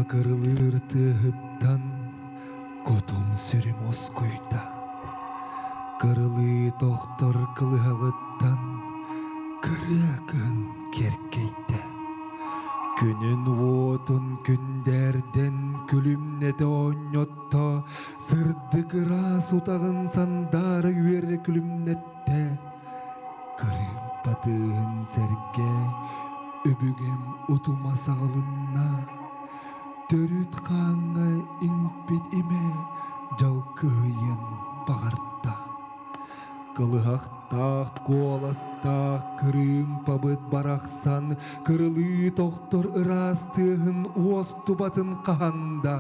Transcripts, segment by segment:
кырылыр тыһыттан котум сүрүм оскуйда. Кырылы тоқтор кылыһагыттан кырыакын керкейде. Күнүн уотун күндерден күлүмнете оññотто сырдыгыра сутагын сандары үер күлүмнетте. Кырым патыын серге үбүгем утума сағылынна. Төрүт қаңа иңпит име жалкыйын бағарта. Кылыхақтақ, коластақ, кырым пабыт барақсан, кырылы тоқтор ырастығын уосту батын қағанда.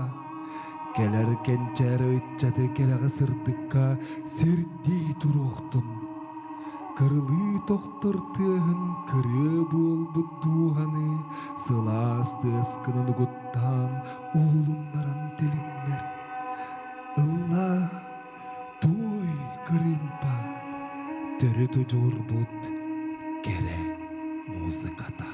Келер кенчер өтчаты керағы сырдыққа сирди тұроқтын. Кырылы тоқтор тығын кыры бол бұддуғаны, сыласты ысқынын ғыттан уылынларын теліннер. Ылла той кырымпа төрі тұжыр бұд кере музыката.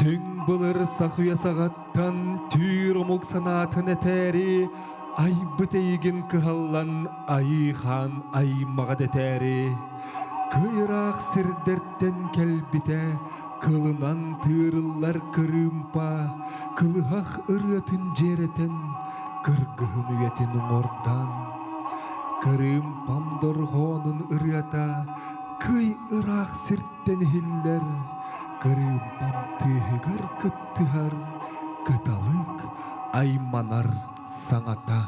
Түң бұлыр сақуя сағаттан түйір ұмық санатын әтәрі, ай бітейгін кығаллан айхан аймағад әтәрі. Кыйрақ сірдерттен кәлбіте, кылынан тырылар кырымпа, кылығақ ұрытын жеретін, кыргығым үйетін ұңордан. Кырымпам дорғонын ұрыта, кый ырақ сірттен хиллер, кырымпам тыгар кыттыгар, кыталык айманар саңата.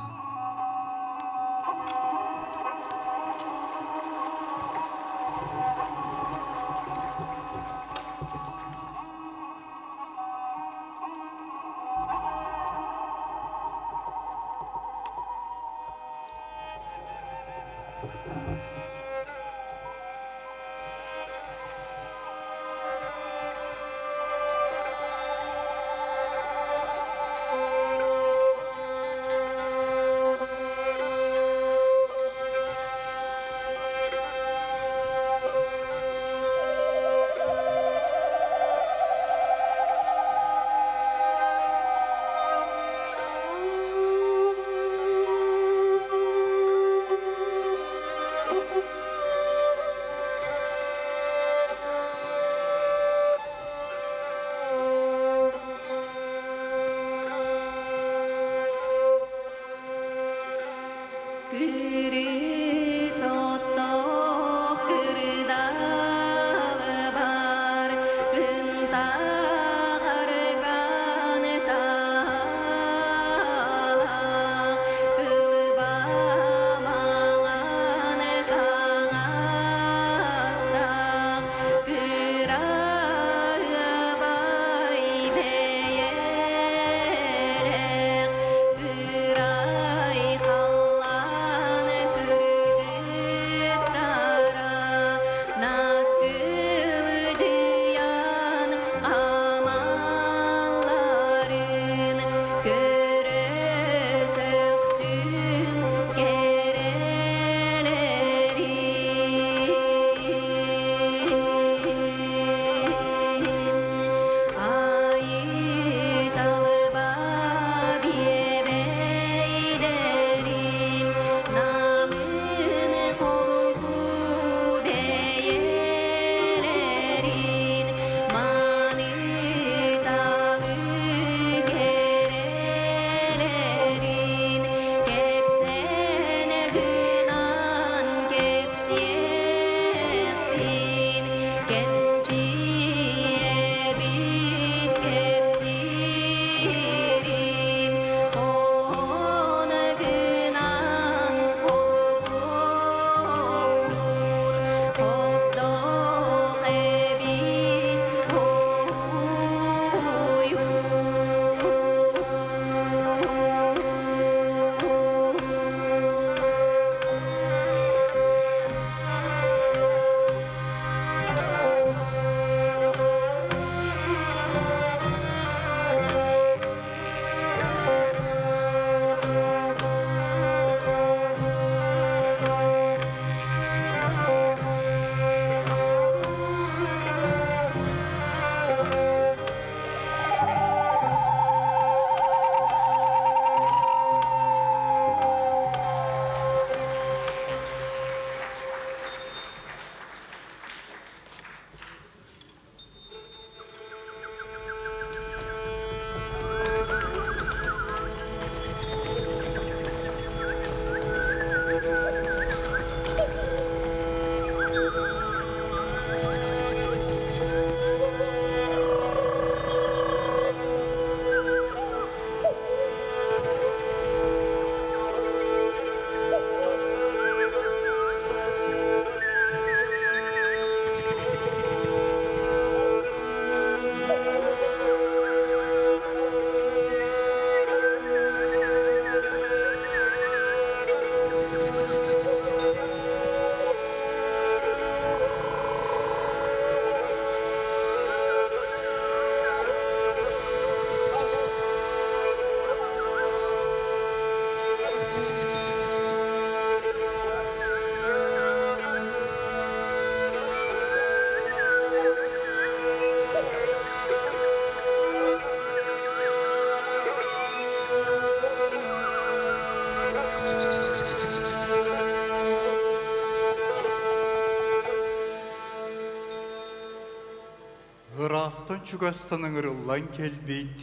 чугастаның ырыллан келбейт,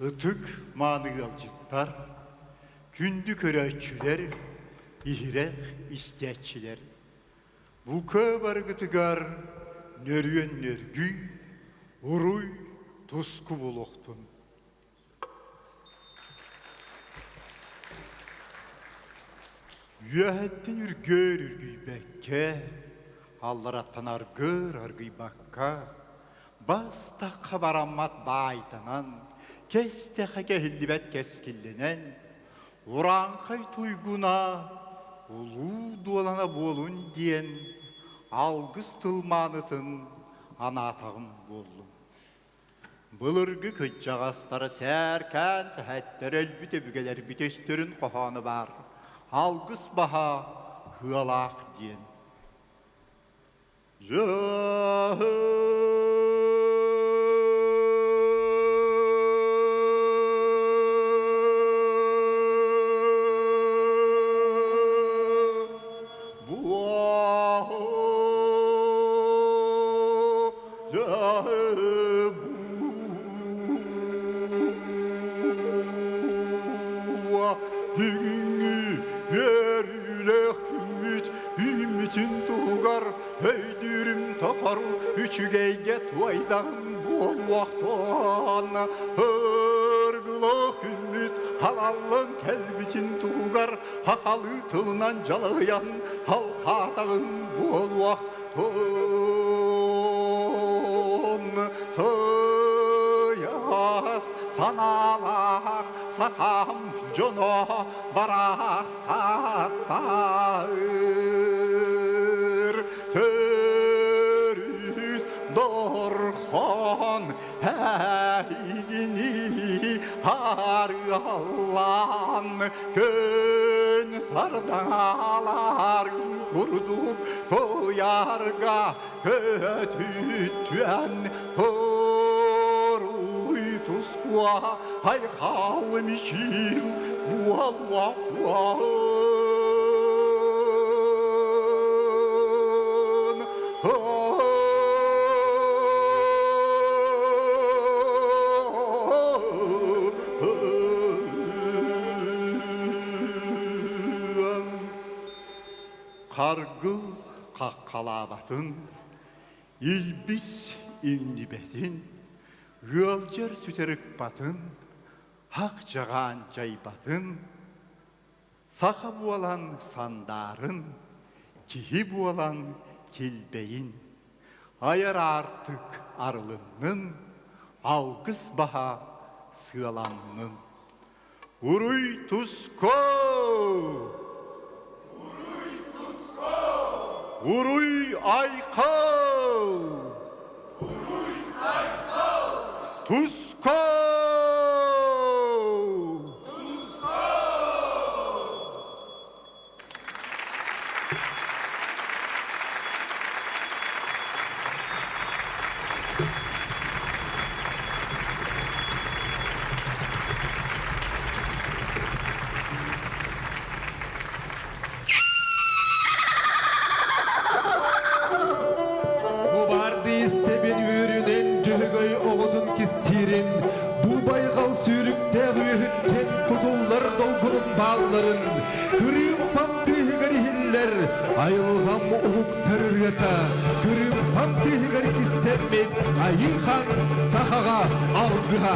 ытык мааны алжыттар, күнді көрәтчілер, ихирек истәтчілер. Бука баргытыгар нөрүен нөргүй, уруй туску болуқтун. Үйәттен үргөр үргүй бәкке, аллар аттан аргыр аргый баққа, бастаққа барамат байтанан, кестеқа кәхілібәт кәскілінен, уранқай туйгуна, улу дуалана болун диен, алгыс тылманытын анатағым болдым. Бұлырғы көт жағастары сәркән сәхәттер әлбіте бүгелер бүтестерін қоғаны бар. Алгыс баха хыалақ диен. Üçügeyge tuaydan bol vaqtan Hırgılıq ümit halallın kelbitin tuğar Haqalı tılınan jalayan halqatağın bol vaqtan Sıyas sanalaq saqam jono baraq sattağır Dorxon həygini harıallan Kön sardaların kurdub koyarga kötütüən Horuy tuskua hayxalmışil bualvaqtuan Qargıl qaqqalabatın, ilbis innibetin, gılcır süterik batın, haq jağan jaybatın, saqa bualan sandarın, kihi bualan kilbeyin, ayar artık arılının, algыс baha sığalanının. Uruy tusko! Uruy ayqav! Uruy ayqav! Tuskav! Tuskav! Bu baygal sürükte ühütten kutullar dolgunun bağların Kırım pamtih garihiller ayılgam oğuk teröriyata Kırım pamtih garih istemmet ayıhan sahaga algıha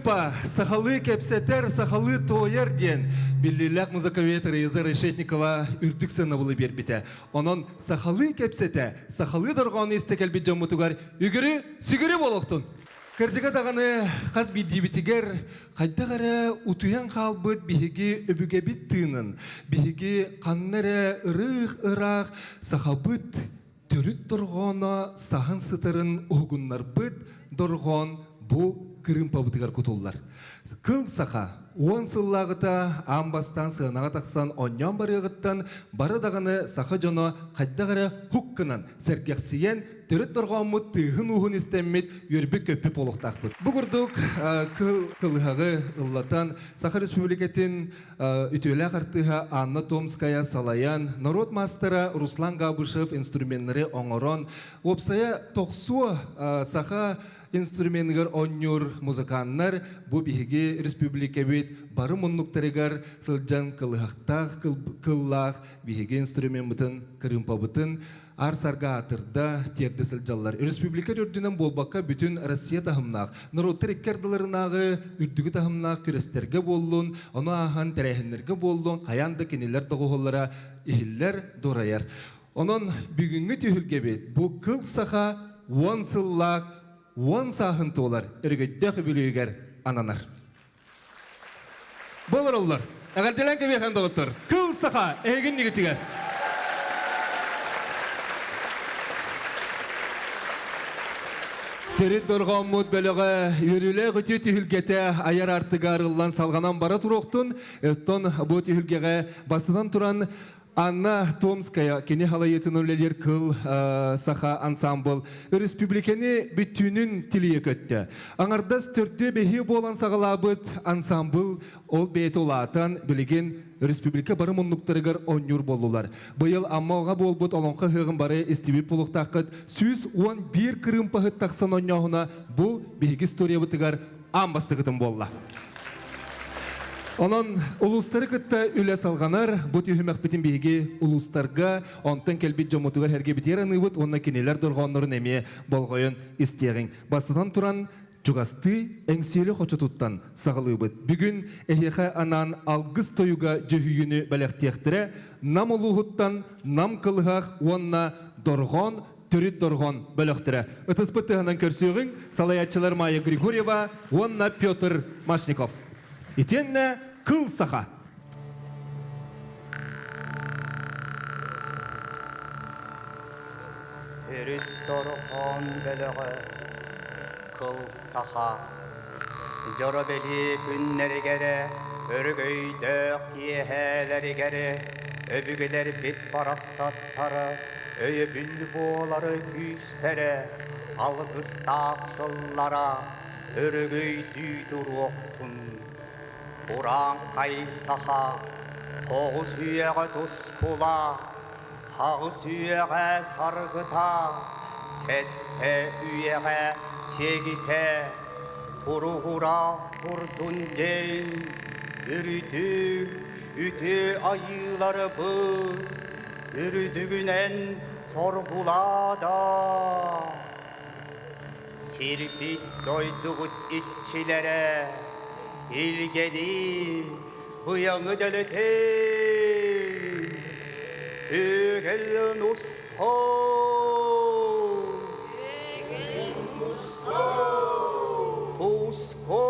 Кырымпа, сахалы кепсетер, сахалы тоер ден. Биллилак музыковейтері Езер Решетникова үрдік сыны бұлы бербіті. Онын сахалы кепсете, сахалы дұрғаны істекелбет жамытугар үгірі, сүгірі болуқтын. Кәржіға дағаны қаз бейдебітігер, қайдағары ұтуян қалбыт бігеге өбіге біттінің, бігеге қаннары ұрық-ұрақ сахабыт түріт дұрғаны сахан сытырын ұғынлар бұт дұрған бұ Кырымпа бұтығар күтулар. Кыл саха, 10 сыллағыта амбастан сығынаға тақсан оньян барығыттан бары дағаны саха жоны қайдағары хуққынан сәркексиен түріт дұрғамы тығын ұғын істеммет өрбі көпі полықтақ бұд. Бұғырдық кылғағы ұллатан Саха Республикатын үтелі қартыға Анна Томская Салаян, народ мастера Руслан Габышев инструменттері оңырон, опсая тоқсу Саха инструменттер оннюр музыканнар бу биһиги республика бит бары муннуктарыгар сылжан кылыхтах кыллах биһиги инструмент бутын Кырымпа бутын арсарга атырда терде сылжаллар республика үрдүнөн болбакка бүтүн Россия тахымнак народтар иккердыларынагы үрдүгү тахымнак күрестерге боллун ону ахан терехиннерге боллун каянды кинилер тогоголлара ихиллер дораяр онон бүгүнгү түйүлге бит бу кыл саха 10 сыллак 10 сахын тоолар, өргөйдөк бүлігер ананар. Болар олар, әғарделен кәбейхан доғыттыр. Кыл саха, әйгін негітіге. Терет дорған мұд бөлігі үйрілі ғыты түйілгеті аяр артыға арылан салғанан бара тұруқтын, өттон бұл түйілгеге басыдан тұран Анна Томская, кені халайетін өлелер кыл саха ансамбл, республиканы бүттүнін тілие көтті. Аңардас төртті бейі болан сағалабыт ансамбл ол бейт олатан білеген республика бары мұнлықтарығыр онюр болулар. Бұйыл аммауға болбыт олонқа ғығын бары істебіп болуқтақыт, сүз 11 Кырымпағыт тақсан оняғына бұл бейгі история бұтығар амбастығытын болла. Онын улустары кытта үлі салғанар, бұт үйімәк бітін бейге улустарға, онтын кәлбет жомутығар әрге бітерін ұйвыт, онына кенелер дұрғанларын әме болғойын істерін. Бастыдан тұран жүғасты әңсиелі қочы тұттан сағылы бұт. Бүгін әйеға анан алғыз тойуға жүйіні бәліқтектірі, нам ұлығыттан, нам қылғақ, онына дұрған, түріт дұрған бәліқтірі. Үтіспіттіғынан көрсеуің, салаятчылар Майя Григорьева, онына Петр Машников. Итенне кыл саха. Түріт дұрған бөлігі кыл саха. Жоры бәлі күннері кәрі, өргөйдөк ехәлері кәрі, өбігілер бет барақсаттары, өйі бүл болары күстері, алғыстақ қыллара, өргөйді дұруқтын. Уран қай саха, тоғыз үйеғі тұскула, хағыз үйеғі сарғыта, сәтті үйеғі сегіте, тұруғыра тұрдың ден, үрді үті айылары бұд, үрдігінен сорғулада. Сирбит дойдығыт итчілері, İlgeli bıyağını deletin, Egel nusko, Tusko,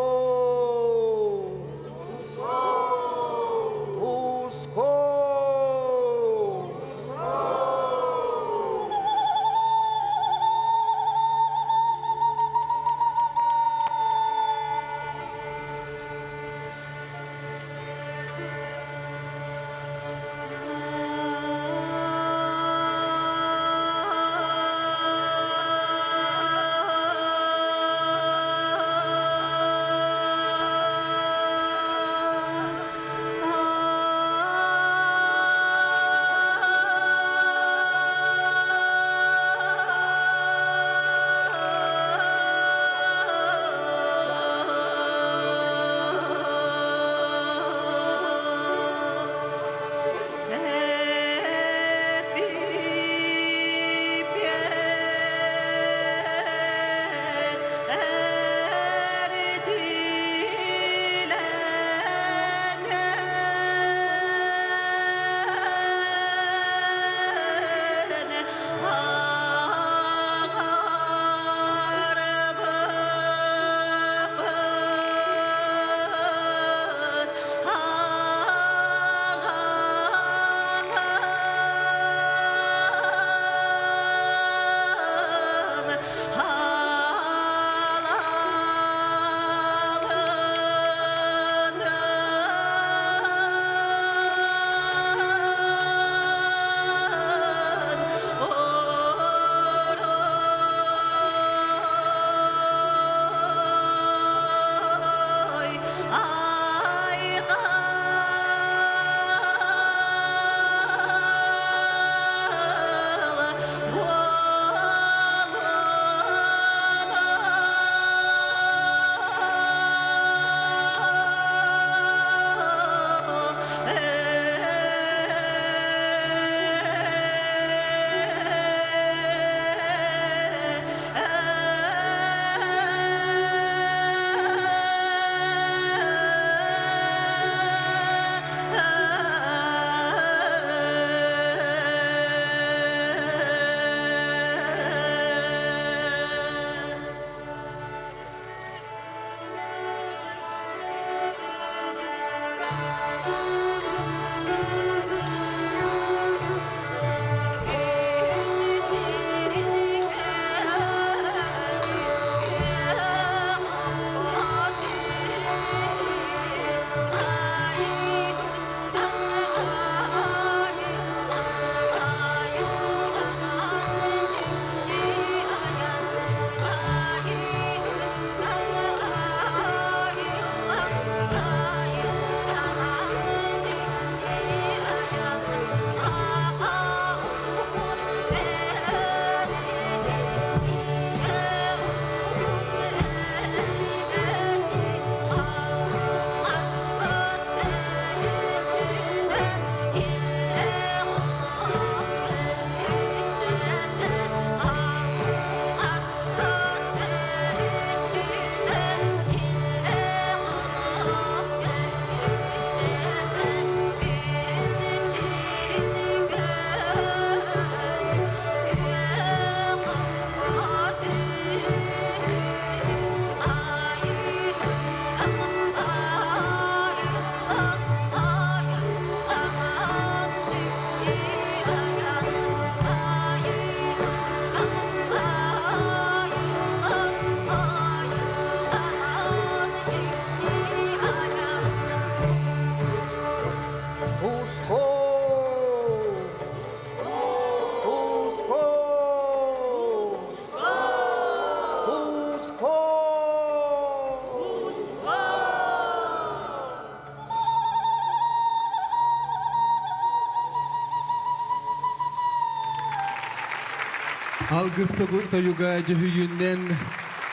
Algısta toyuga jühüyünden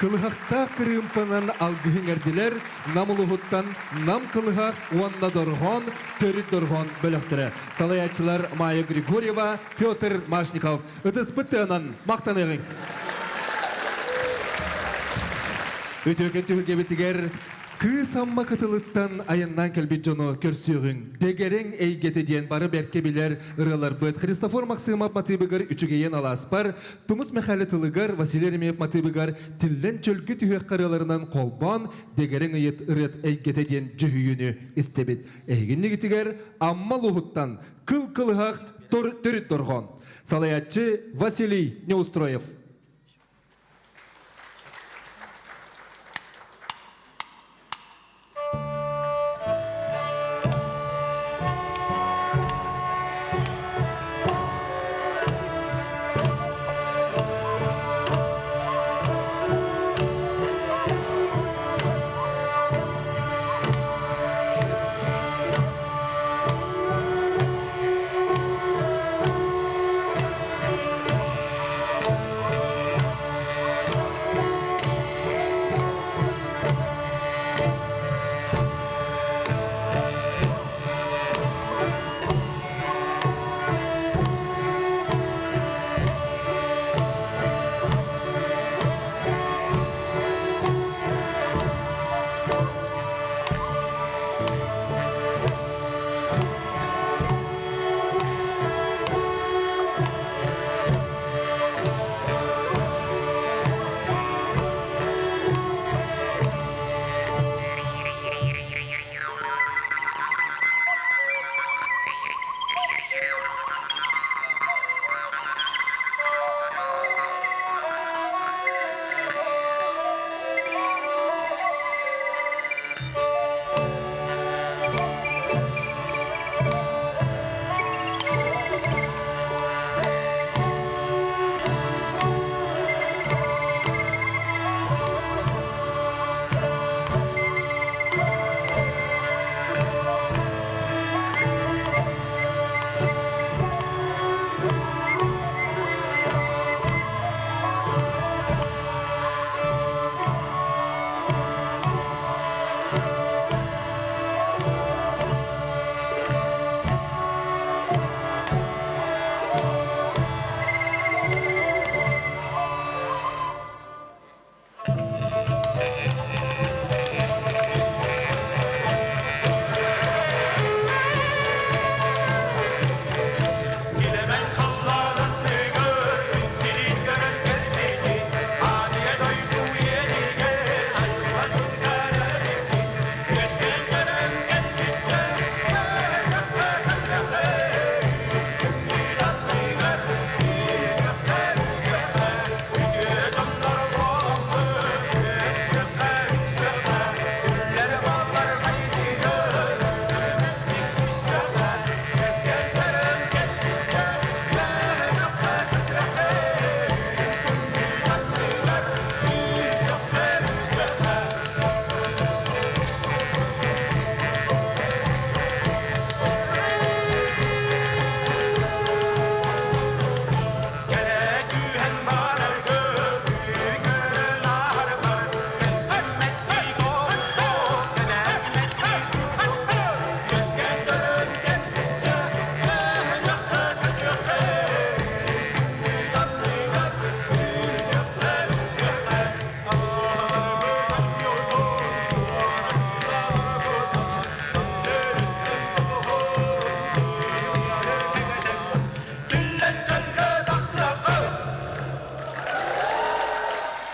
kılıhakta kırımpanın algıhın erdiler, namuluhuttan nam kılıhak uanna dorğon, törüt dorğon bölüktürü. Salayatçılar Maya Grigorieva, Pyotr Mashnikov. Ötüs bıttığının maqtanığın. Ötüken tühülge bitiger, kısamma katılıttan ayından kelbit jonu körsüğün. Degeren eygete diyen barı berkebiler ırılar böt. Христофор Максимов матыбыгар üçügeyen alaspar. Tumus mehaletılıgar Василий матыбыгар tillen çölgü tühek karılarından kolban Degeren ıyıt ırıt eygete diyen cühüyünü istebit. Eyginli gitiger amma luhuttan kıl kılıhak törüt dorğon. Salayatçı Василий Неустроев.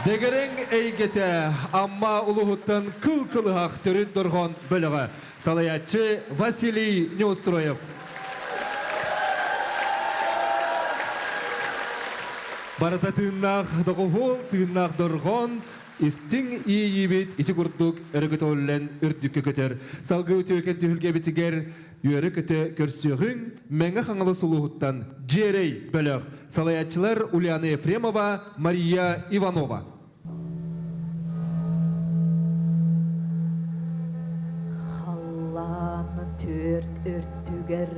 Degeren eygete amma uluhuttan kıl-kılıhaq törün durğan bölüğü. Salayatçı Vasiliy Neustroyev. Барата тыыннаах доғуғол, тыыннаах дорғон, истин ийибит ити курдук өргөт оллен үрдүккө көтөр. Салгы өтөкен түхілге бітігер үйөрі көтө көрсөғін мәңі қаңылы сұлуғыттан жерей бөліқ. Салаятчылар Ульяна Ефремова, Мария Иванова. Халланы төрт өрттүгер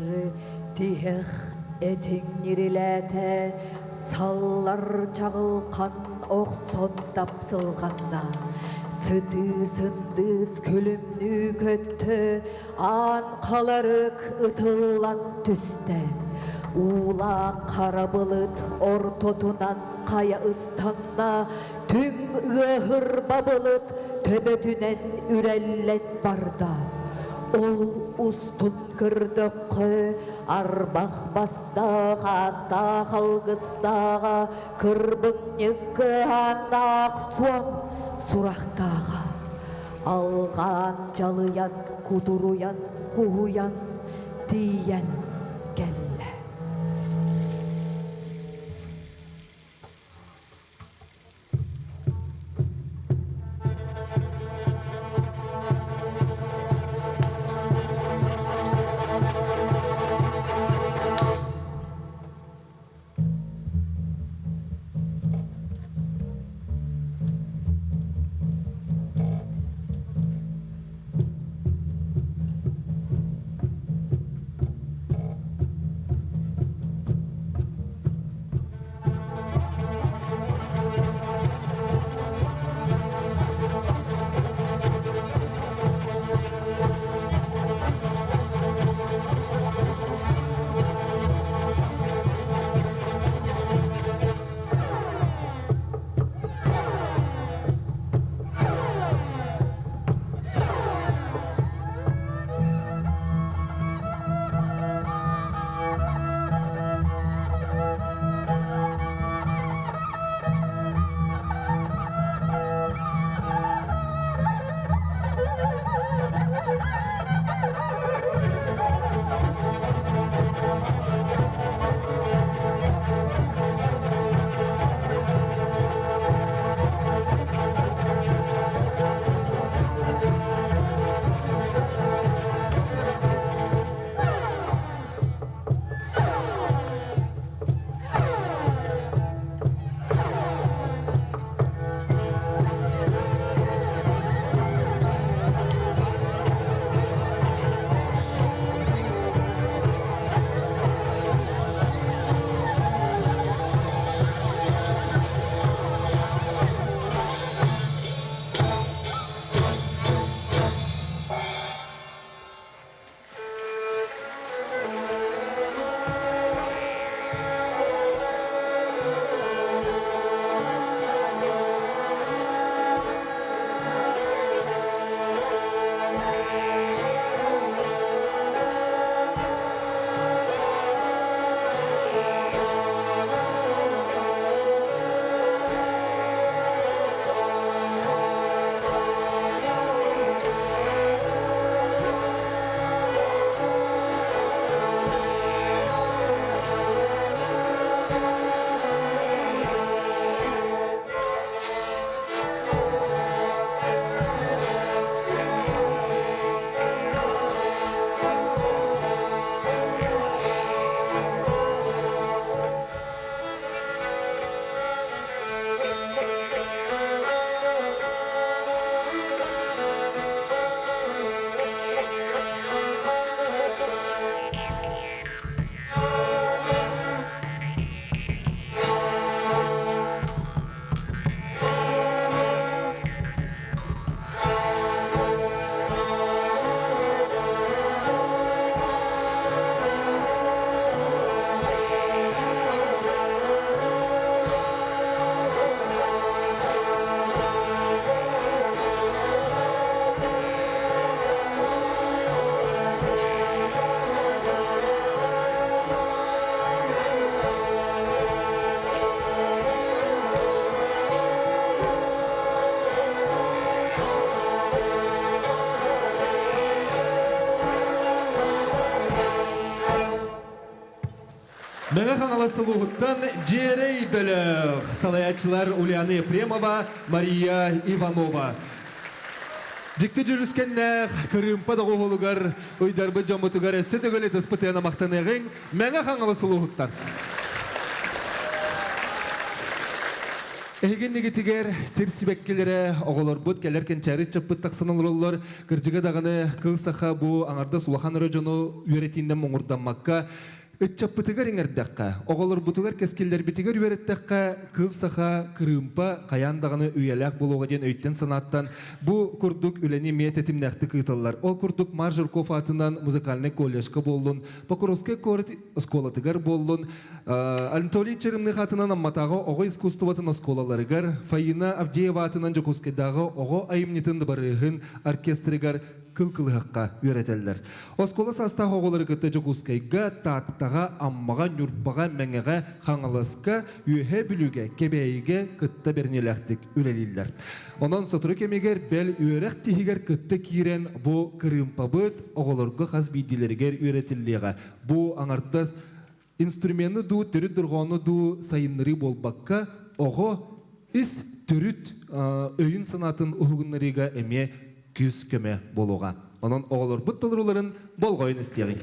тиһех этеңнириләте саллар чағылқан оқсон тапсылғанда сыты-сындыз көлімні көтті анқаларық ұтылан түсті ула қара бұлыт ортотунан қая ұстанна түң ұғыр бабылыт төбетінен үрәллет барда ол устун кырдықы арбақ бастаға ата қалғыстаға кырбыңнекі анақ суан сурақтаға алған жалыян кудуруян куhuян тиян кәлі. Мәңі қаңаласы лұғыттан жерей бөліқ. Салаятчылар Ульяна Ефремова, Мария Иванова. Жікті жүріскеннәқ, күрімпа дұғы олығар, ұйдарбы жамытығар әсті төгілі тұспытыяна мақтанығын мәңі қаңаласы лұғыттан. Эгеннеги тигер сирсибеккелере оголор бут келер кенчари чаппыт таксанын роллор кыржыга даганы кыл саха бу аңарда сулахан рожону үйретинден моңурданмакка Чаппытыгар иңердәкка, оголор бутугар кескелдер битигер үйреттәкка, кыл саха, кырымпа, каяндағыны үйеләк болуға ден өйттен санаттан, бу курдук үләне мететимнәкті кыйталар. Ол курдук Маржурков атынан музыкальный коллежка болуын, Покуровский корт осколатыгар болуын, Анатолий Черемных атынан амматағы оғы искусствоватын осколаларыгар, Фаина Авдеева атынан Жокускайдағы оғы айымнетін барығын оркестригар кыл-кылыхаққа үйретелдер. Оскола састағы оғылары күтті Жокускайға, таттаға, аммаға, нүрпаға, мәңеға, қаңылысқа, үйе бүліге, кебейге күтті бернеләқтік үлелілдер. Онан сотыры кемегер бәл үйерек тихігер күтті кейрен бұ кырымпабыт оғылырғы қаз бейділергер үйретіліға. Бұ аңартас инструменты ду, түріт дұрғаны ду сайыныры болбаққа, оғы іс түріт өйін санатын ұғынларыға әме күз көме болуға. Онан оғылыр бұт толыруларын болғойын істеген.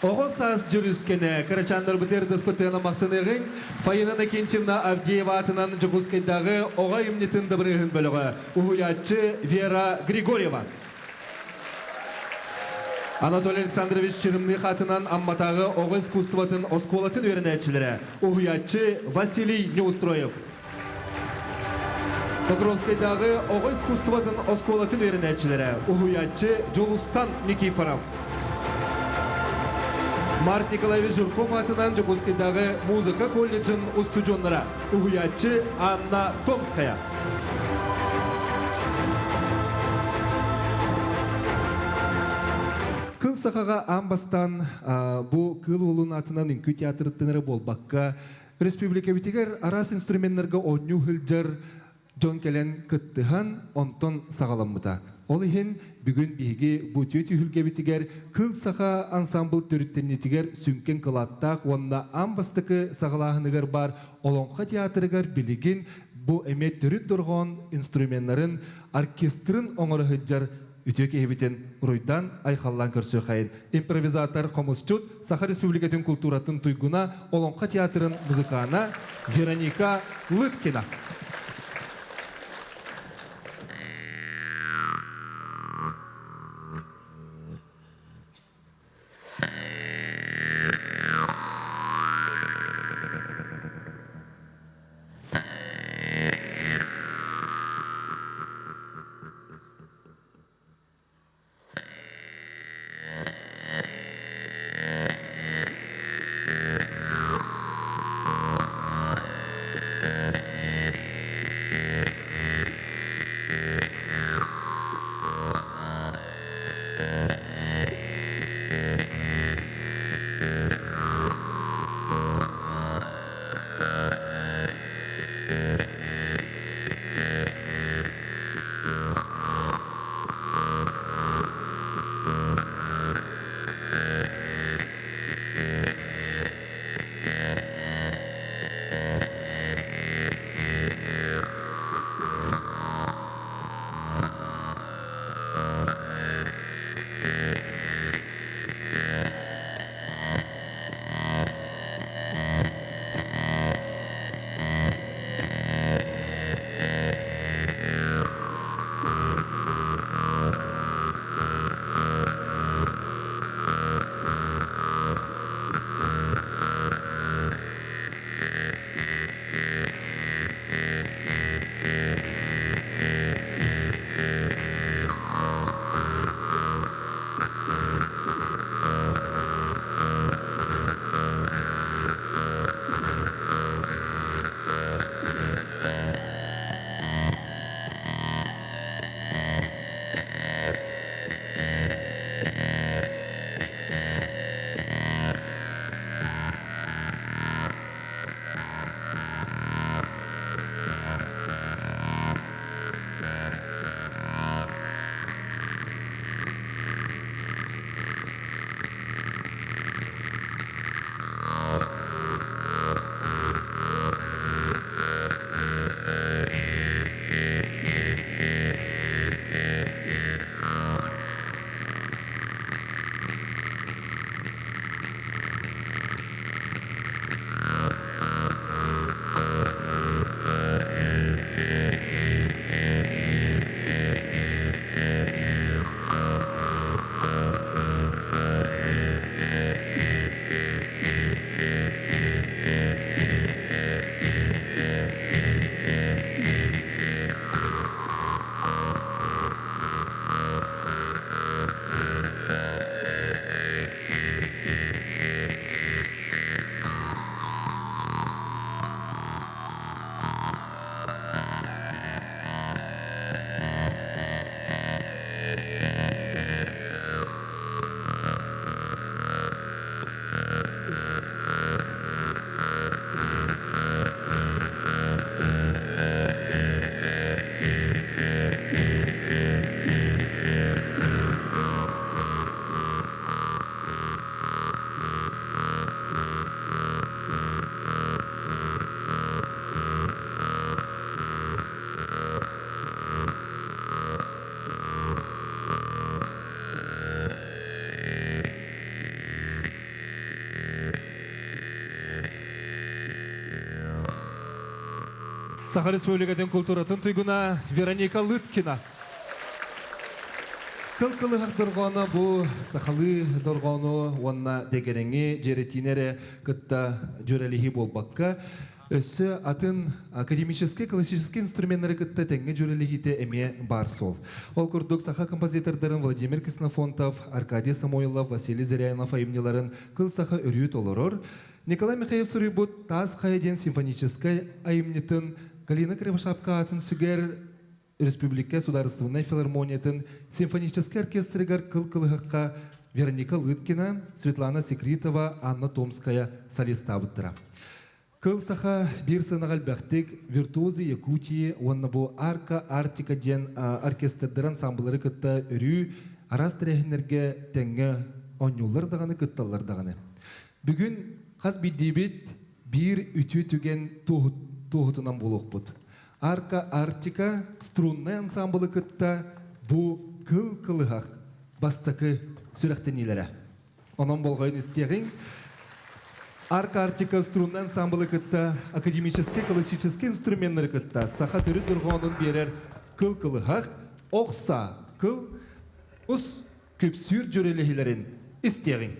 Оғысаз жүріскені, Карачандар бұтер дұспытығына мақтынығын, Фаинана Кенчевна Авдеева атынан Жокускайдағы оға имнетін дабырығын бөлігі, ұғыятчы Вера Григорьева. Анатолий Александрович Черемных атынан амматағы оғы искусстватын осколатын өрінәтшілері, ұғыятчы Василий Неустроев. Покровскайдағы оғы искусстватын осколатын өрінәтшілері, ұғыятчы Жолустан Никифоров. Марк Николаевич Жирков атынан Жокускайдағы музыка колледжін устуджонлары угуятчы Анна Томская. Кыл сақаға амбастан бұл кыл олын атынан үнкі театрыттыныры болбаққа республика бітігер арас инструменттерге оню хылжар жон келен кыттыхан онтон сағаламыда. Ол ехен бүгін биһиги Будьте түйілге бітігер кыл сақа ансамбл төріттенетігер сүнкен кылаттақ онна амбастықы сағалағынығыр бар олонқа театрыгар білігін бұл әмет түріт дұрған инструменттарын оркестрын оңыры хылжар үтөке хебитен руйдан айхаллан көрсө хайын. Импровизатор Khomus Саха республикатын культуратын туйгуна олонқа театрын музыкана Вероника Лыткина. Саха республикатын культуратын туйгуна Вероника Лыткина. Кылкылыгак доргону бу сахалы доргону онна Дегеренге жеретинере кытта жөрелихи болбакка. Өссө атын академический классический инструменттері кітті тәңге жүрелігіте әме бар сол. Ол күрдік саха композитордарын Владимир Киснофонтов, Аркадий Самойлов, Василий Зырянов айымнеларын кыл саха үрүйт олорор. Николай Михаев сұрыбыт таз хайден симфонический айымнетін Галина Кривошапка атын сүгер республика сударственной филармониятын симфонический оркестрігер кыл-кылығыққа Вероника Лыткина, Светлана Секритова, Анна Томская солиставыттыра. Кыл саха бир сынағал бәқтік виртуозы Якутии, онны бұ арка артика ден оркестрдер ансамблары кытта үрі арас тірәхінерге тәңгі оңюлар дағаны кытталар дағаны. Бүгін қаз биддебет бир үті түген тоғытынан болуқ бұд. Арка артика струнный ансамблы кытта бұ кыл-кылығақ бастықы сүрәқтенелері. Онын болғайын істеғін. Арка артика струнный ансамблы кытта академический классический инструменттері кытта саха түрі тұрғанын берер кыл-кылығақ оқса кыл ұс көпсүр жүрелігілерін істеғін.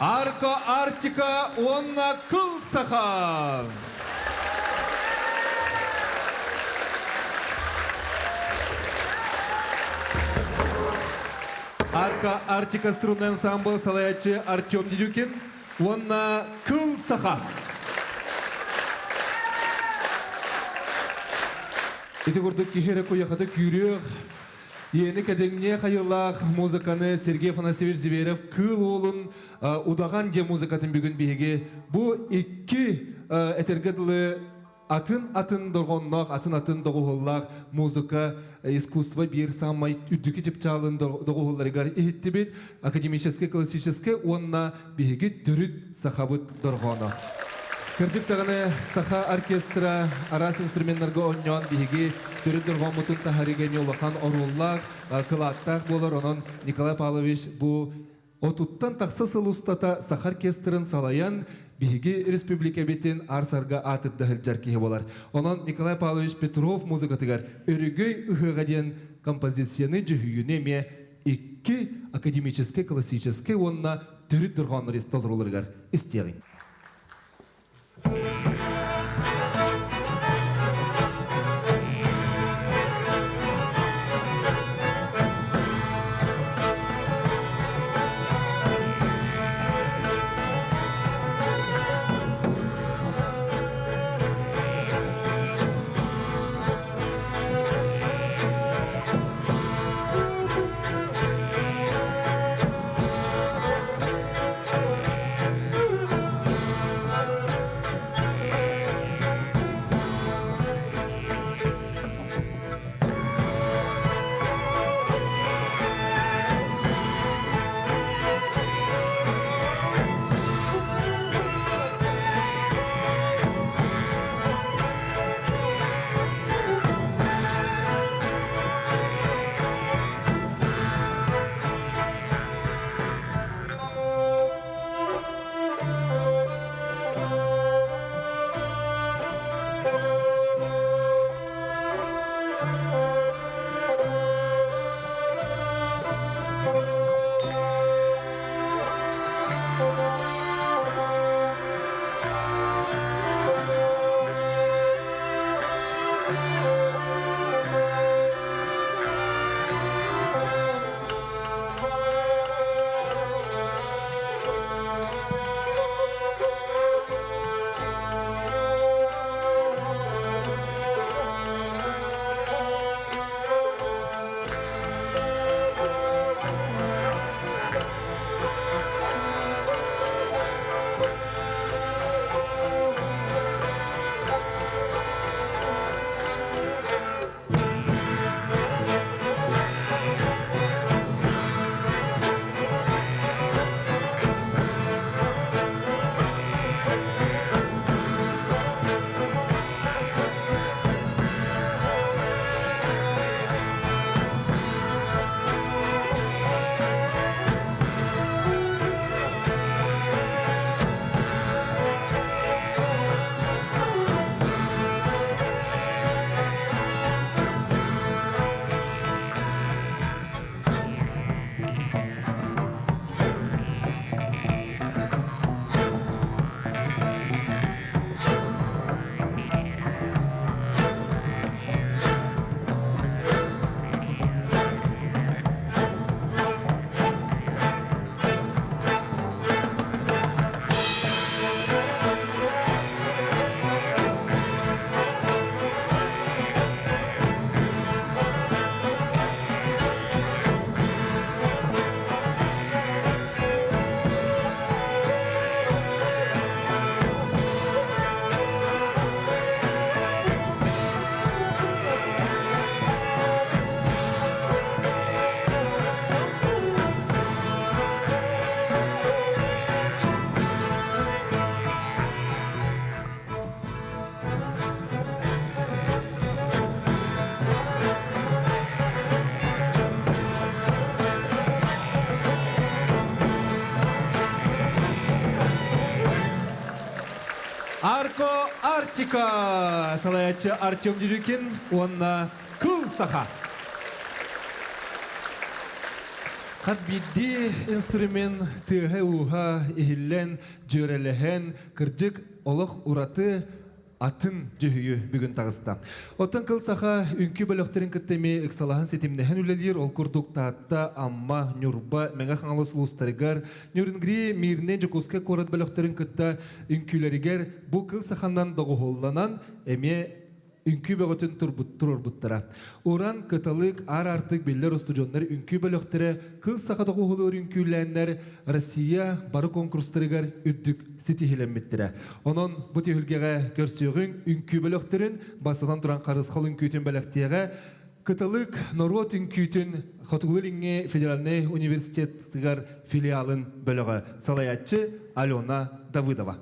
Арко Артика онна кыл саха. Арка Артика струнный ансамбль салаячы Артем Дедюкин онна кыл саха. Ити курдук кихере куяхаты күйрек. Ені кәдеңне қайылақ музыканы Сергей Афанасьевич Зверев кыл олын Удаган де музыкатын бүгін бейге. Бұ екі әтергеділі атын дұрғаннақ, атын дұғылақ музыка, искусство бір самай үддікі жеп чалын дұғыларығар ехетті бет, академический, классический, онна бейге дүріт сахабыт дұрғаны. Кыржык тағаны Саха оркестра арас инструментларға оннан бейге дүріт дұрған мұтын тахариген олақан оруллақ, кылаттақ болар. Онын Николай Павлович бұл отуттан тақсы сылыстата Саха оркестрын салаян бейге республика бетін арсарға атып дәхіл жаркеге болар. Онын Николай Павлович Петров музыкатығар өрігей ұғығаден композицияны жүхүйіне ме екі академический, классический онына дүріт дұрған ресталроларығар істеғын. Арко Артика салаячы Артем Дедюкин, онна кыл саха. Қаз бидді инструмент тыға уға ихиллен, жөрелеген, кырдык олық ураты атын жүйі бүгін тағыста. Оттан кыл саха үнкі бөліқтерін күттеме ұқсалағын сетімнеген үлелер, ол күрдік таатта, амма, нүрба, мәңі қаңалы сұлыстарығар, нүрінгри мирнен жүкусқа корат бөліқтерін күтті үнкілерігер бұл кыл саханнан доғығыланан әме үнкі бөгетін тұрбыттыра. Оран кыталык ар-артык беллер студионнар үнкі бөліқтері кыл саха доғығылыр үнкіләнлер Россия бары конкурстарығар үрдік сетихиленметтірі. Онын бұт ехілгеға көрсеуғын үнкі бөліқтерін басыдан тұран қарысқал үнкүйтін бөліқтеға кыталык народ үнкүйтін Хотуғылыңе федеральный университеттігар филиалын бөлігі салаятчы Алена Давыдова.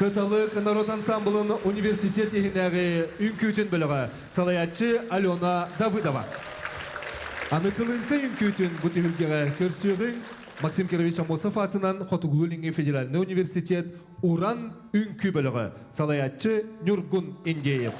Кыталык народ ансамблын университет егінәгі үнкүтін білігі салаятчы Алена Давыдова. Аныкылынка үнкүтін бұтығылгеға көрсеуғын Максим Кирович Амосов атынан Хотугулинге федеральный университет Уран үнкү білігі салаятчы Нюргун Индеев.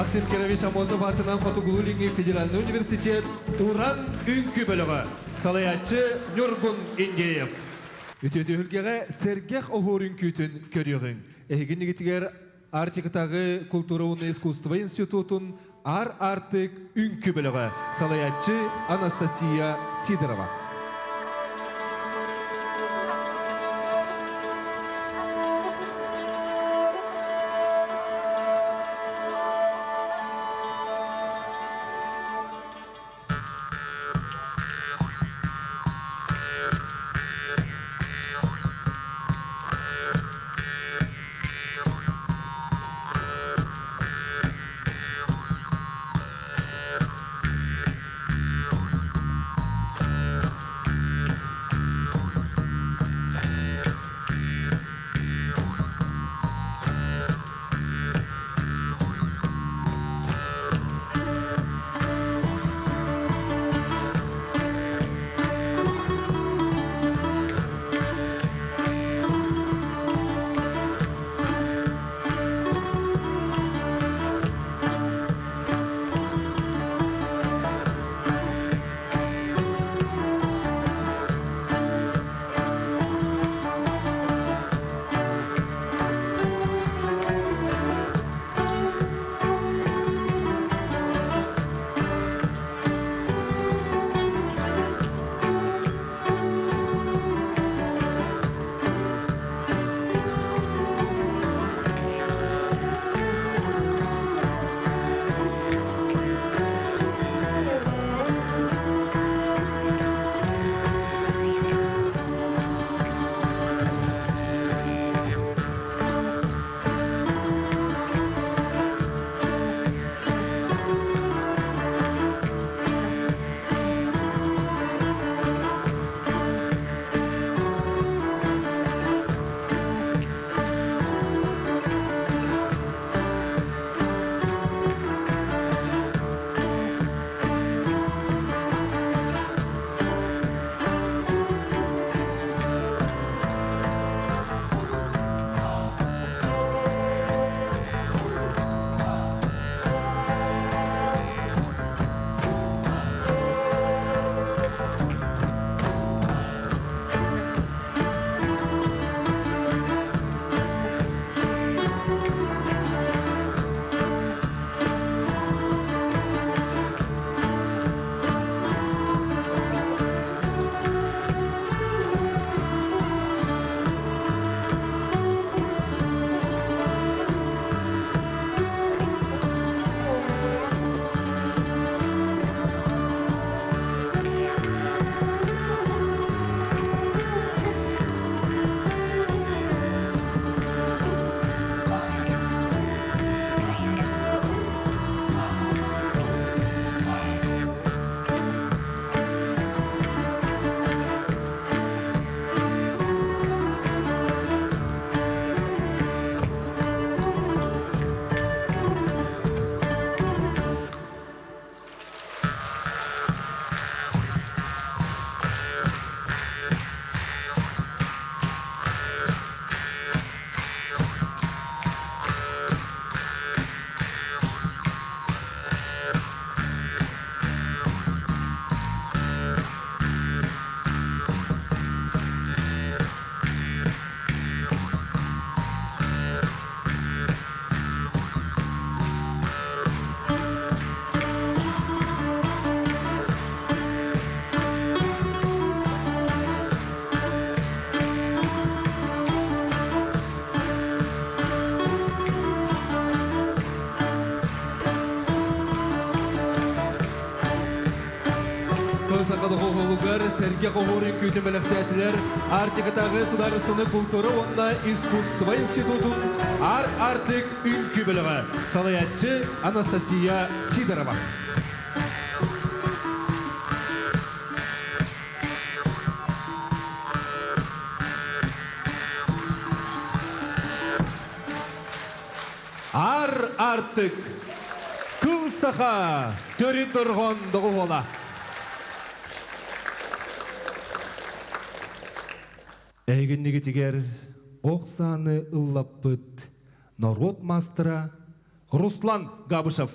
Максим Керович Амозов атынан Фотогулулинги федеральный университет Уран үнкі бөлігі. Салаятчы Нюргун Индеев. Үтетігілгеге сергех оһуорын күтін көріғын. Әйгін негетігер Артикатағы культуровны искусство институтын артык үнкі бөлігі. Салаятчы Анастасия Сидорова. Сақады қоғылығыр, сәрге қоғырын көйтін бәліқтәтілер, Артикатағы сударысыны культуры онна искусство институтын артык үнкі білігі. Салаятчы Анастасия Сидорова. Артык күл саха төрі тұрғандығы ола. Әйгіннегі тегер, оқсаны ұллап бұд, народ мастыра, Руслан Габышев.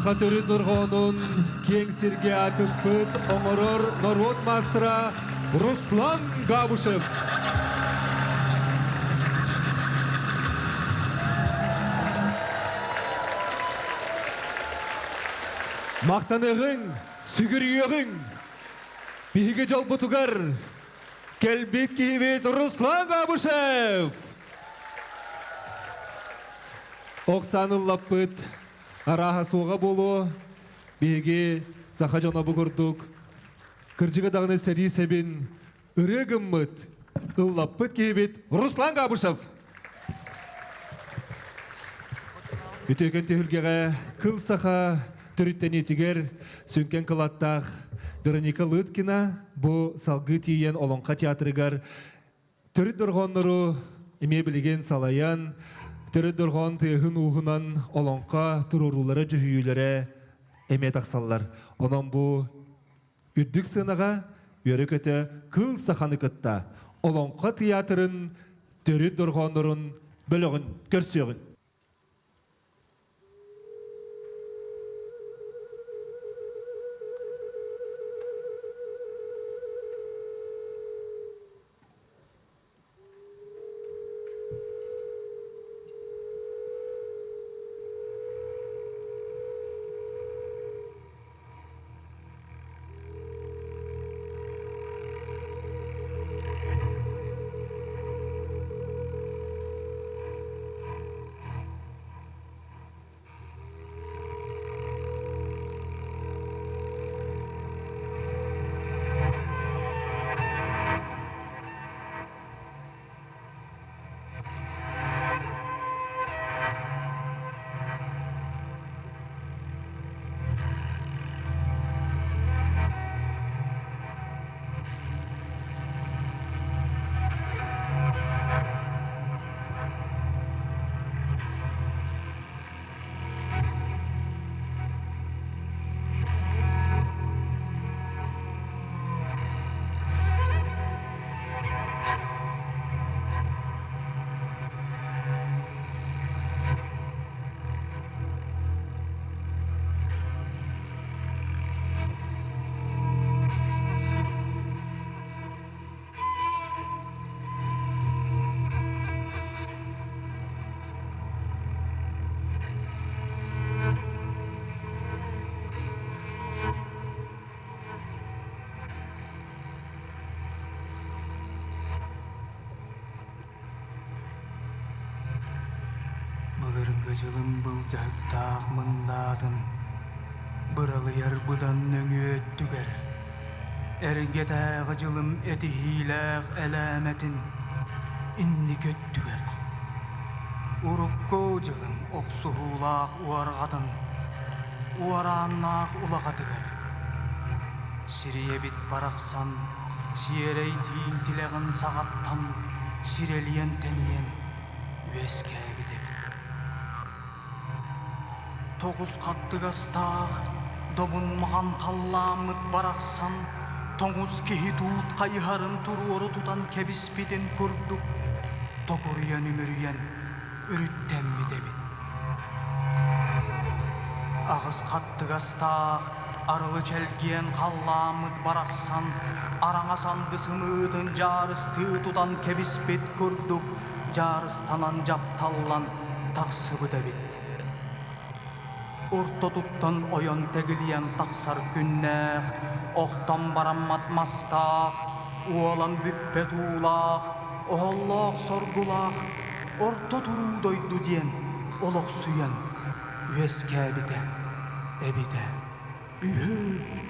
Саха төрүн нургонун кең сирге атып быт оңорор народ мастера Руслан Габушев. Мақтанығың, сүгіргеғің, биге жол бұтығар, келбет кейбет Руслан Габушев. Оқсанылап бұт, араға соға болу, биге Саха жона бұғырдық, кіржігі дағыны сәрі сәбін, үрегім мұт, ұллап бұт кейбет Руслан Габушев. Үтекен түйілгеға кыл Саха, түріттен етігер, сүнкен қылаттақ, Вероника Лыткина, бұ салғы тиен олонқа театрыгар, түріт дұрғонлары еме білеген салаян, түріт дұрғон түйіғін уғынан олонқа тұрурулары жүхүйілері еме тақсалар. Онан бұ үрдік сынаға өрі көті кыл Саханы күтті. Олонқа театрын, түріт дұрғонларын білігін көрсеғін. Жылым бұл жақтақ мұндадын, бұралыяр бұдан нөңі өттігер. Әргетағы жылым әті хиләғ әләмәтін, инні көттігер. Урукко жылым оқсуғулақ уарғадын, уараннақ улағатығыр. Сирие бит барақсан, сиерей тиін тілеғін сағаттан, сирелиен тәниен, өске бітеп. Тоғыз қаттық астақ, добын маған қалламыд барақсан, тоңыз кехи туыт қайғарын тұруыры тұтан кәбіспеден көрдік, тоқырыян өміріян үріттен бітебіт. Ағыз қаттық астақ, арылы чәлген қалламыд барақсан, араңасан бісімыдың жарысты тұтан кәбіспет көрдік, жарыстанан жапталлан тақсы бітебіт. Орто туттан ойон тегілиян тақсар күннәқ, оқтан бараммат мастақ, уолан бүппет улақ, оғаллақ соргулақ, орто тұру дойду ден, олық сүйен, өске әбіте, үйі.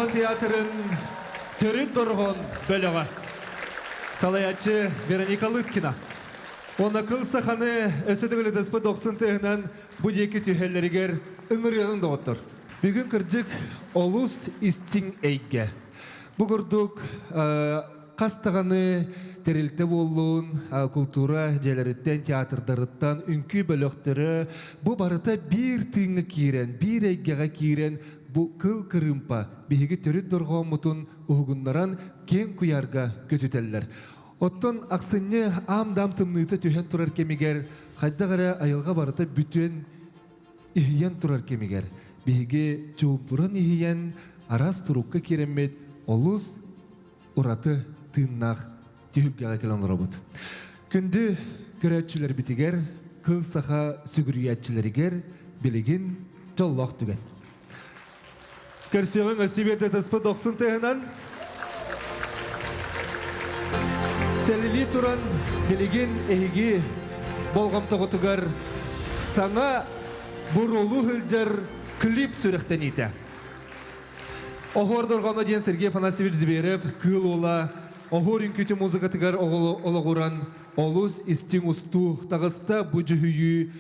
Саха театрын төрүт доргон бөлөҕө. Салаячы Вероника Лыткина. Оны кыл Саханы өсөдөгөлө даспы 90-тыгынан будьте түйһеллеригер ыңырыгын доғыттыр. Бүгін кырдык олус истиң эйге. Бугурдук кастаганы терилте болуун культура желериттен театрдарыттан үнкү бөлөктөрү бу барыта бир тыыңы кирен, бир эйгеге кирен бу кыл кырымпа биһиги төрүт доргоомутун угуннаран кең куярга көтүтеллер. Оттон аксынны ам-дам тымныйты түһен турар кемигер, хайдагара айылга барыта бүтүн ихиен турар кемигер. Биһиги чуупуран ихиен арас турукка керемет олус ураты тыыннах түйүлгәгә келен робот. Күндү көрәтчилер битигер, кыл Саха сүгүрүячилеригер билигин жоллох түген. Көрсөгөн өсүберде таспы 90-тыгынан Селили туран билигин эһиги болгомтоготугар саңа бурулу хылжар клип сүрөктен ите. Оһуор доргоно диен Сергей Афанасьевич Зверев кыл ола оһуор үнкүтү музыкатыгар огологуран олус истиң усту тагыста бужуһүйү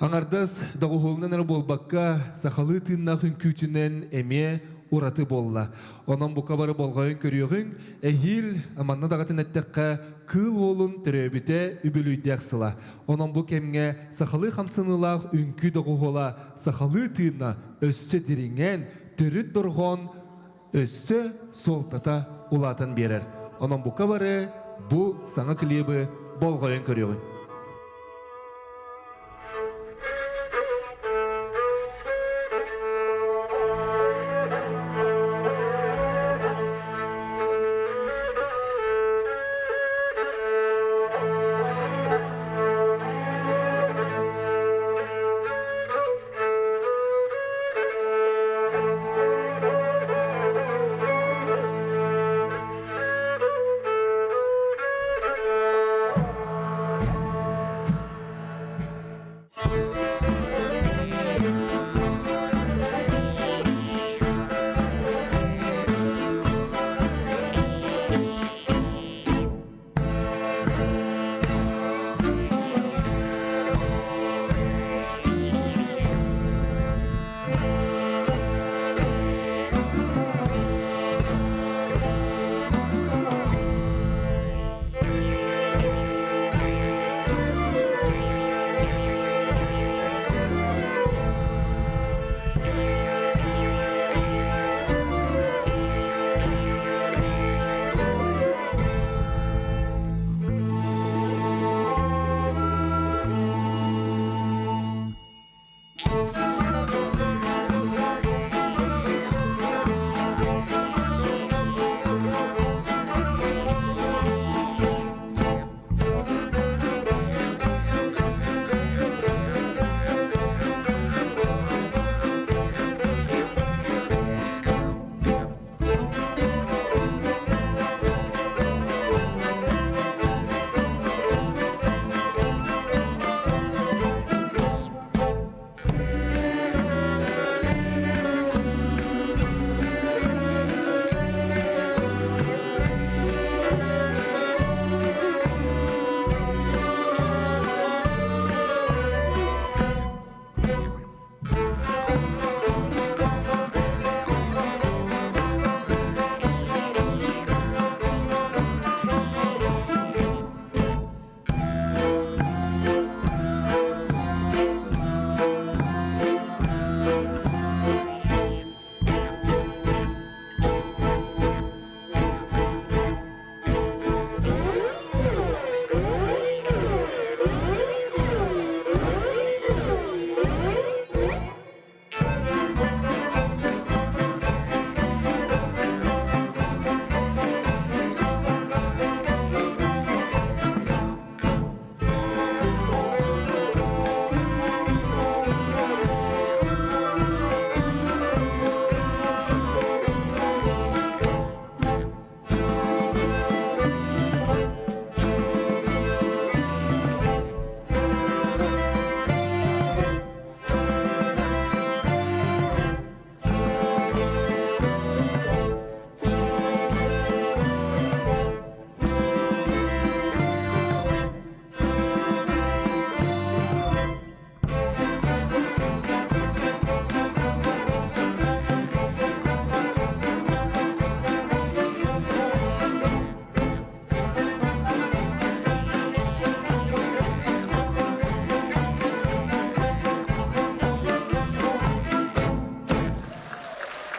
аңардас дагыхулнан болбакка сахалы тыыннах үнкүтүнен эме ураты болла. Онон бука бары болгойын көрүөгүн эхил аманна дагатын эттекка кыл олун төрөбүтэ үбүлүйдек сыла. Онон бу кемге сахалы хамсынылах үнкү дагыхола сахалы тыынна өссө дириңен төрүт доргон өссө солтата улатын берер. Онон бука бары бу саңа клибы болгойын көрүөгүн.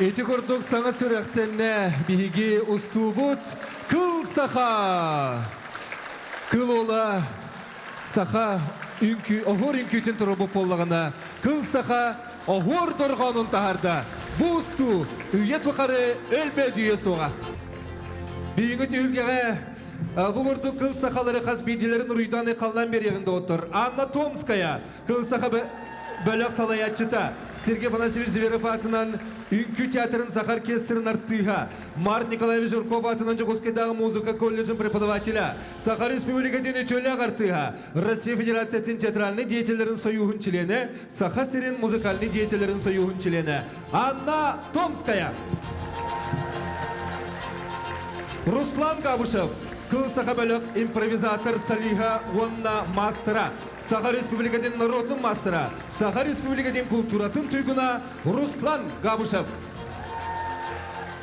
Эти курдук саңа сүрәктенне биһиги устубут кыл саха. Кыл ола саха оһуор үнкүтен турубу поллагана кыл саха оһуор доргонун тахарда. Бусту үйет вакары элбе дүйе соға. Биңи түйілгеге бұғырды кыл сақалары қаз бейділерін ұруйданы қалдан берегінде отыр. Анна Томская кыл сақа бөлік салаятчыта. Сергей Панасевич Зверев атынан Үнкі театрын Саха оркестрын арттыға. Март Николаевич Журков атынан Жуковскайдағы музыка колледжін преподавателя. Саха республикатын өтелі ағартыға. Россия Федерациятын театральный деятельлерін союғын члены, Саха Сирен музыкальный деятельлерін союғын члены. Анна Томская. Руслан Габушев, кыл саха бөлік импровизатор Салиха Вонна мастера. Саха республикатын народның мастера. Саха республикатын культуратын түйгіна Руслан Габушев.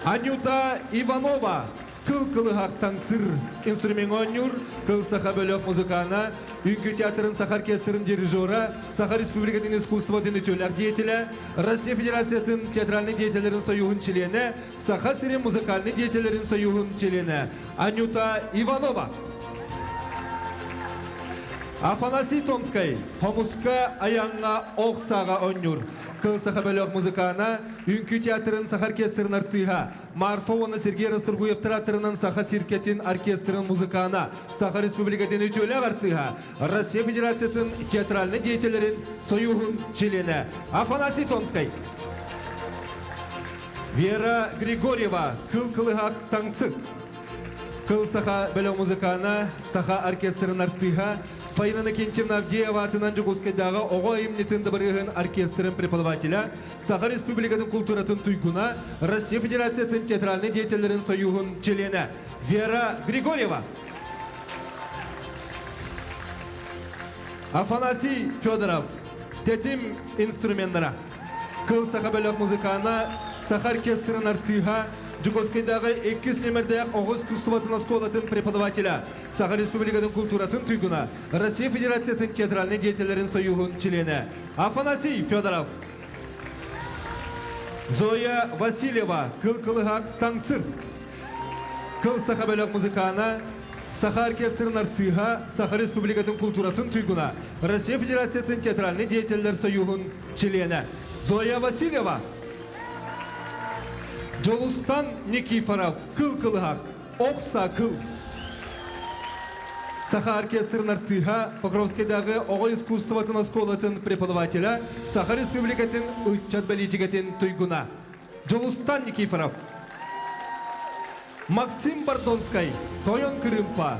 Анюта Иванова, кыл кылыхақтан сыр инструмент ойнур, кыл саха бөлік музыкана, Үнкі театрын Саха оркестрын дирижера, Саха республикатын искусствотын өтелер деятеля, Россия Федерациятын театральный деятельлерін союғын члены, Саха Сирен музыкальный деятельлерін союғын члены. Анюта Иванова. Афанасий Томскай, Хомуска аянна оқсаға ойнур. Кыл саха бөлік музыкана, Үнкі театрын Саха оркестрын артыға. Марфованы Сергей Расторгуев театрынан Саха Сиркетін оркестрын музыкана. Саха республикатын өтелі артыға. Россия Федерациятын театральный деятельлерін союғын члены. Афанасий Томскай. Вера Григорьева, кыл кылыға таңсы. Кыл саха бөлік музыкана, Саха оркестрын артыға. Фаина Накентьевна Авдеева атынан Жуковскайдағы оға имнетін дабырығын оркестрын преподавателя, Саха республикатын культуратын туйгуна, Россия Федерациятын театральный деятельлерін союғын члены. Вера Григорьева. Афанасий Федоров, тетим инструменттара. Кыл саха бөлік музыкана, Саха оркестрын артыға, Жуковскайдағы 2 номердегі оғыз кустуватын осколатын преподавателя, Саха республикатын культуратын түйгіна, Россия Федерациятын театральный деятельлерін союғын члены. Афанасий Федоров. Зоя Васильева, кыл кылыға таңсыр. Кыл саха бөлік музыкана, Саха оркестрын артыға, Саха республикатын культуратын түйгіна, Россия Федерациятын театральный деятельлер союғын члены. Зоя Васильева. Жолустан Никифоров, кыл кылыға, оқса кыл. Саха оркестрын артыға, Покровскайдағы оға искусствотын осколатын преподавателя, Саха республикатын ұтчат политикатын түйгіна. Жолустан Никифоров. Максим Бардонскай, Тойон Крымпа.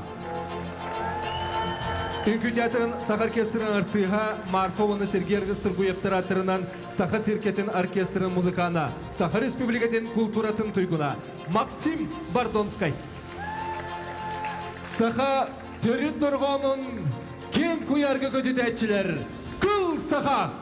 Үнкі театрын Саха оркестрын артыға, Марфованы Сергей Расторгуев театрынан Саха Сиркетін оркестрын музыкана, Саха республикатын культуратын түйгіна. Максим Бардонскай. Саха төрін дұрғанын кен көярғы көтететчілер. Кыл Саха!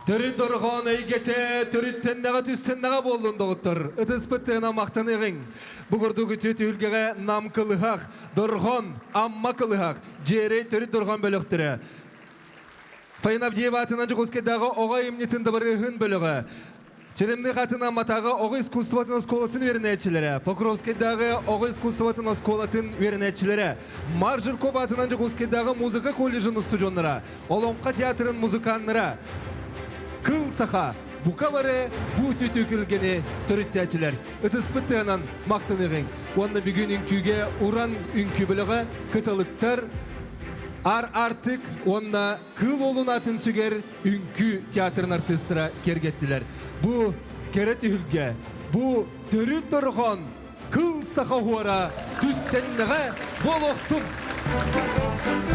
Төрү доргон эйгете, төрүттеннеге түстеннеге болдун доктор. Ыдыспыттыгына мактаныгың. Бугурдугу төтүлгеге нам кылыхак, доргон, амма кылыхак. Жерен төрү доргон бөлөктөрө. Файнавдиева атынан жугускедагы ога эмнетинде барыгын бөлөгө. Черемни хатына матагы ога искусствотын осколатын вернечилери. Покровскедагы ога искусствотын осколатын вернечилери. Маржирков атынан жугускедагы музыка колледжин студионнара. Олонка театрын музыканнара. Кыл Саха, букавары, Будьте түкілгені түріттәтілер. Үтіспіттіғынан мақтынығын. Онны бүгін үнкүйге уран үнкі білігі кыталыктар. Артык онна кыл олунатын сүгер үнкі театрын артыстыра кергеттілер. Бұ керет үхілге, бұ түріт дұрған Кыл Саха оһуора түстеннеге болоқтун.